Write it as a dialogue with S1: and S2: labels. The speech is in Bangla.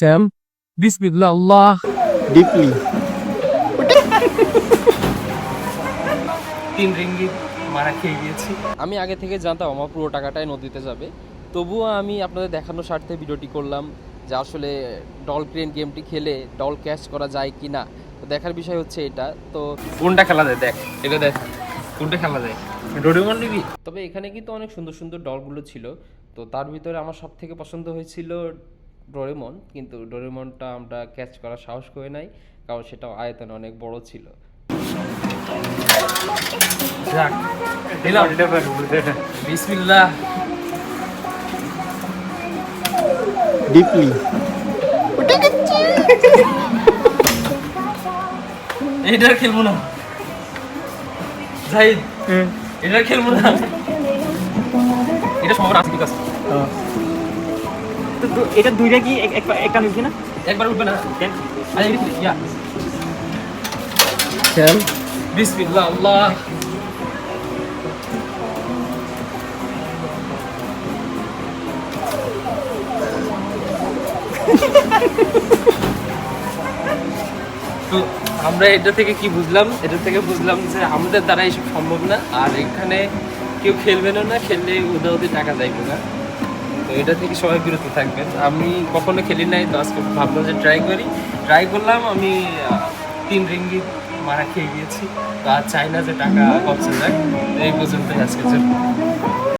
S1: Sam, Bismillah, Allah.
S2: Deeply
S1: 3 ringgit মারা খেয়ে গিয়েছি।
S3: আমি আগে থেকে জানতাম আমার পুরো টাকাটাই নদীতে যাবে, তবুও আমি আপনাদের দেখানোর স্বার্থে ভিডিওটি করলাম যে আসলে ডল ক্রেন গেমটি খেলে ডল ক্যাচ করা যায় কি না। তো দেখার বিষয় হচ্ছে এটা। তো
S1: কোনটা খেলা যায় দেখ, এটা দেখ কোনটা খেলা যায়। ডোরেমন নিবি?
S3: তবে এখানে কিন্তু অনেক সুন্দর সুন্দর ডলগুলো ছিল। তো তার ভিতরে আমার সব থেকে পছন্দ হয়েছিল ডোরেমন, কিন্তু ডোরেমনটা আমরা ক্যাচ করার সাহস করে নাই, কারণ সেটা আয়তনে অনেক বড় ছিল।
S1: যাক, দিলাম। বিসমিল্লাহ।
S2: ডিপলি
S1: এইটা খেলবো না জাহিদ, এটা খেলবো না। এটা সম্ভব আছে, ঠিক আছে।
S4: তো এটা দুইটা কি একটা মিলছে না?
S1: একবার উঠবে না। আরে ইয়া
S2: স্যাম
S1: বিসমিল্লাহ, আল্লাহ। তো আমরা এটা থেকে কি বুঝলাম? এটা থেকে বুঝলাম যে আমাদের দ্বারা এসব সম্ভব না, আর এখানে কেউ খেলবেন না, খেললে উদাহরণে টাকা যাইবে না। তো এটা থেকে সবাই বিরত থাকবেন। আমি কখনো খেলি নাই, তো আজকে ভাবলাম যে ট্রাই করলাম। আমি 3 রিঙ্গিত মারা খেয়ে গিয়েছি। তো আর চাই না যে টাকা খরচা যায়। এই পর্যন্তই আজকের জন্য।